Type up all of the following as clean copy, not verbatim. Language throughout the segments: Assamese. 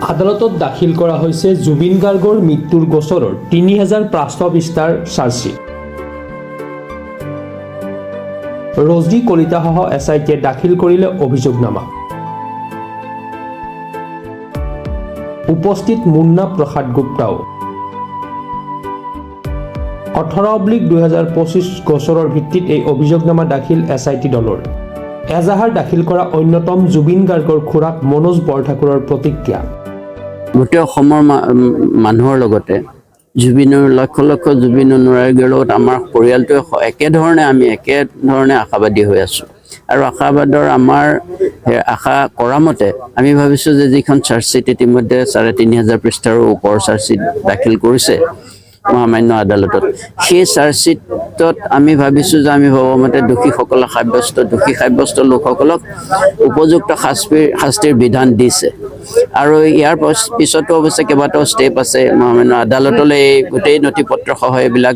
আদালতত দাখিল কৰা হৈছে জুবিন গাৰ্গৰ মৃত্যুৰ গোচৰৰ ৩,৫০০ পৃষ্ঠাৰ চাৰ্জশ্বীট। ৰজনী কলিতাসহ এছআইটিয়ে দাখিল কৰিলে অভিযোগনামা। উপস্থিত মুন্না প্ৰসাদ গুপ্তাও। 18/2025 গোচৰৰ ভিত্তিত এই অভিযোগনামা দাখিল এছআইটি দলৰ। এজাহাৰ দাখিল কৰা অন্যতম জুবিন গাৰ্গৰ খুৰাক মনোজ বৰঠাকুৰৰ প্ৰতিক্ৰিয়া। গোটেই অসমৰ মানুহৰ লগতে জুবিনৰ লক্ষ লক্ষ জুবিন অনুৰাগীৰ লগত আমাৰ পৰিয়ালটোৱে একেধৰণে আশাবাদী হৈ আছোঁ আৰু আশাবাদৰ আমাৰ আশা কৰা মতে আমি ভাবিছোঁ যে যিখন চাৰ্জশ্বীট ইতিমধ্যে ৩,৫০০ পৃষ্ঠাৰ ওপৰৰ চাৰ্জশ্বীট দাখিল কৰিছে মহামান্য আদালতত, সেই চাৰ্জশ্বীটত আমি ভাবিছোঁ যে আমি ভবামতে দোষী সাব্যস্ত লোকসকলক উপযুক্ত শাস্তিৰ বিধান দিছে আৰু ইয়াৰ পিছতো অৱশ্যে কেইবাটাও ষ্টেপ আছে। মহামান্য আদালতলৈ এই গোটেই নথি পত্ৰ সহ এইবিলাক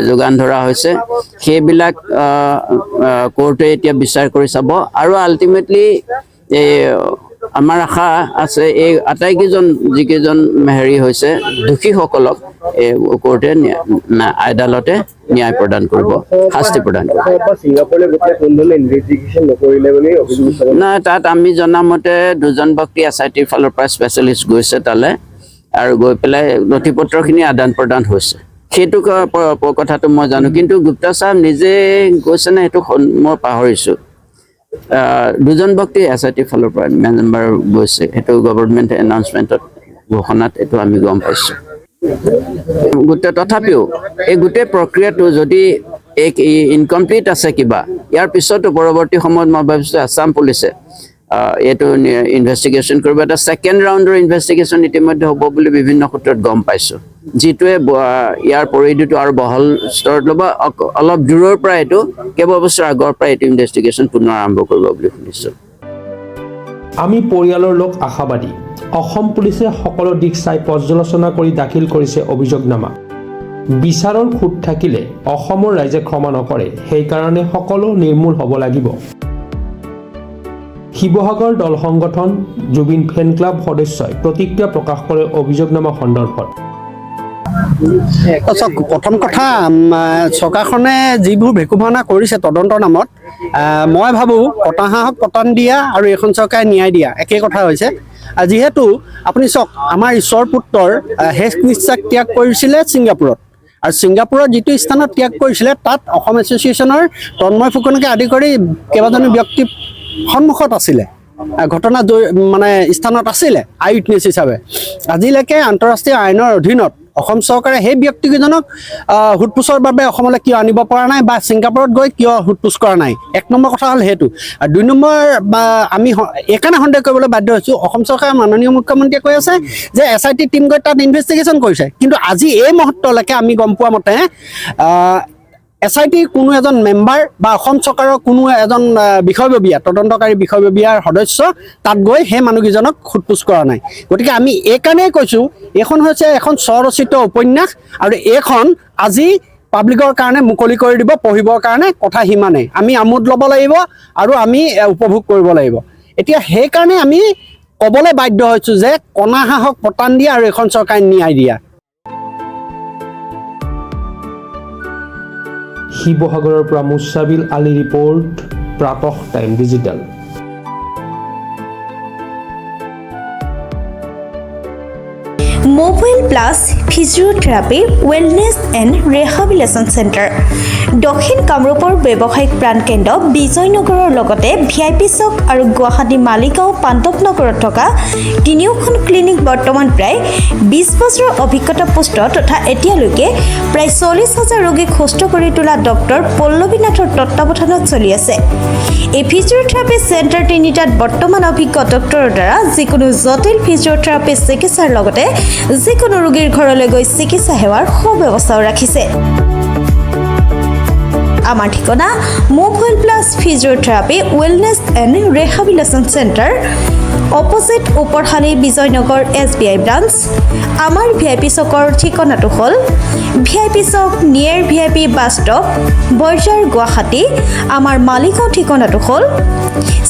যোগান ধৰা হৈছে, সেইবিলাক কোৰ্টে এতিয়া বিচাৰ কৰি চাব আৰু আল্টিমেটলি আমাৰ আশা আছে এই আটাইকেইজন যিকেইজন হৈছে দোষীসকলক কোৰ্টে আদালতে ন্যায় প্ৰদান কৰিব, শাস্তি প্ৰদান কৰিব। নাই, তাত আমি জনামতে দুজন ব্যক্তি এছআইটিৰ ফালৰ পৰা স্পেচিয়েলিষ্ট গৈছে তালৈ আৰু গৈ পেলাই নথি পত্ৰখিনি আদান প্ৰদান হৈছে, সেইটো কথাটো মই জানো, কিন্তু গুপ্তা চাহাব নিজে গৈছেনে সেইটো মই পাহৰিছোঁ। দুজন ব্যক্তি এছআইটিৰ ফালৰ পৰা মেম্বাৰ গৈছে, সেইটো গভৰ্ণমেণ্ট এনাউন্সমেণ্টত ঘোষণাত এইটো আমি গম পাইছোঁ। তথাপিও এই গোটেই প্ৰক্ৰিয়াটো যদি ইনকমপ্লিট আছে কিবা, ইয়াৰ পিছতো পৰৱৰ্তী সময়ত মই ভাবিছোঁ আছাম পুলিচে এইটো ইনভেষ্টিগেশ্যন কৰিব। এটা ছেকেণ্ড ৰাউণ্ডৰ ইনভেষ্টিগেশ্যন ইতিমধ্যে হ'ব বুলি বিভিন্ন সূত্ৰত গম পাইছোঁ, যিটোৱে ইয়াৰ পৰিধিটো আৰু বহল স্তৰত ল'ব। অলপ দূৰৰ পৰা এইটো কেইবছৰ আগৰ পৰা এইটো ইনভেষ্টিগেশ্যন পুনৰ আৰম্ভ কৰিব বুলি শুনিছোঁ। আমি পৰিয়ালৰ লোক আশাবাদী। অসম পুলিচে সকলো দিশ চাই পৰ্যালোচনা কৰি দাখিল কৰিছে অভিযোগনামা। বিচাৰৰ খুঁত থাকিলে অসমৰ ৰাইজে ক্ষমা নকৰে, সেইকাৰণে সকলো নিৰ্মূল হ'ব লাগিব। শিৱসাগৰ দল সংগঠন জুবিন ফেন ক্লাব সদস্যই প্ৰতিক্ৰিয়া প্ৰকাশ কৰে অভিযোগনামা সন্দৰ্ভত। প্ৰথম কথা, চৰকাৰখনে যিবোৰ ভেকুভাওনা কৰিছে তদন্তৰ নামত, মই ভাবোঁ কটা হাঁহক পতান দিয়া আৰু এইখন চৰকাৰে ন্যায় দিয়া একেই কথা হৈছে। যিহেতু আপুনি চাওক, আমাৰ ঈশ্বৰ পুত্ৰৰ শেষ নিশ্বাস ত্যাগ কৰিছিলে ছিংগাপুৰত, আৰু ছিংগাপুৰৰ যিটো স্থানত ত্যাগ কৰিছিলে তাত অসম এছ'চিয়েশ্যনৰ তন্ময় ফুকনকে আদি কৰি কেইবাজনো ব্যক্তি সন্মুখত আছিলে, ঘটনা স্থানত আছিলে আই উইটনেছ হিচাপে। আজিলৈকে আন্তঃৰাষ্ট্ৰীয় আইনৰ অধীনত অসম চৰকাৰে সেই ব্যক্তিকেইজনক সোধপোছৰ বাবে অসমলৈ কিয় আনিব পৰা নাই বা ছিংগাপুৰত গৈ কিয় সোধপোছ কৰা নাই, এক নম্বৰ কথা হ'ল সেইটো। আৰু দুই নম্বৰ, আমি এইকাৰণে সন্দেহ কৰিবলৈ বাধ্য হৈছোঁ, অসম চৰকাৰৰ মাননীয় মুখ্যমন্ত্ৰীয়ে কৈ আছে যে এছআইটি টীম গৈ তাত ইনভেষ্টিগেশ্যন কৰিছে, কিন্তু আজি এই মুহূৰ্তলৈকে আমি গম পোৱা মতে এছআইটিৰ কোনো এজন মেম্বাৰ বা অসম চৰকাৰৰ কোনো এজন বিষয়ববীয়া, তদন্তকাৰী বিষয়ববীয়াৰ সদস্য তাত গৈ সেই মানুহকেইজনক সোধপোছ কৰা নাই। গতিকে আমি এইকাৰণেই কৈছোঁ, এইখন হৈছে এখন স্বৰচিত উপন্যাস আৰু এইখন আজি পাব্লিকৰ কাৰণে মুকলি কৰি দিব, পঢ়িবৰ কাৰণে। কথা সিমানেই, আমি আমোদ ল'ব লাগিব আৰু আমি উপভোগ কৰিব লাগিব। এতিয়া সেইকাৰণে আমি ক'বলৈ বাধ্য হৈছোঁ যে কণা হাঁহক পতান দিয়া আৰু এইখন চৰকাৰে ন্যায় দিয়া। শিৱসাগৰৰ পৰা মুছাবিল আলী ৰিপৰ্ট, প্ৰাতঃ time digital. Mobile plus physiotherapy wellness and rehabilitation centre, দক্ষিণ কামৰূপৰ ব্যৱসায়িক প্ৰাণকেন্দ্ৰ বিজয়নগৰৰ লগতে VIP চক আৰু গুৱাহাটী মালিগাঁও পাণ্ডৱনগৰত থকা তিনিওখন ক্লিনিক বৰ্তমান প্ৰায় 20 বছৰৰ অভিজ্ঞতা পুষ্ট তথা এতিয়ালৈকে প্ৰায় 40,000 ৰোগীক সুস্থ কৰি তোলা ডক্টৰ পল্লৱী নাথৰ তত্বাৱধানত চলি আছে। এই ফিজিঅ'থেৰাপি চেণ্টাৰ তিনিটাত বৰ্তমান অভিজ্ঞ ডক্টৰৰ দ্বাৰা যিকোনো জটিল ফিজিঅ'থেৰাপি চিকিৎসাৰ লগতে যিকোনো ৰোগীৰ ঘৰলৈ গৈ চিকিৎসা সেৱাৰ সুব্যৱস্থাও ৰাখিছে। আমাৰ ঠিকনা mobile plus physiotherapy wellness and rehabilitation centre, opposite ওপৰশালী বিজয়নগৰ SBI ব্ৰাঞ্চ। আমাৰ VIP চকৰ ঠিকনাটো হ'ল VIP চক near VIP bus stop Borjhar Guwahati. আমাৰ মালিগাঁও ঠিকনাটো হ'ল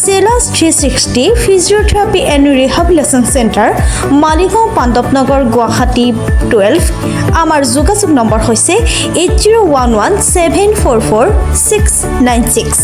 চেলাছ 360 physiotherapy and rehabilitation centre Maligaon Pandavnagar Guwahati 12। আমাৰ যোগাযোগ নম্বৰ হৈছে 8011744696।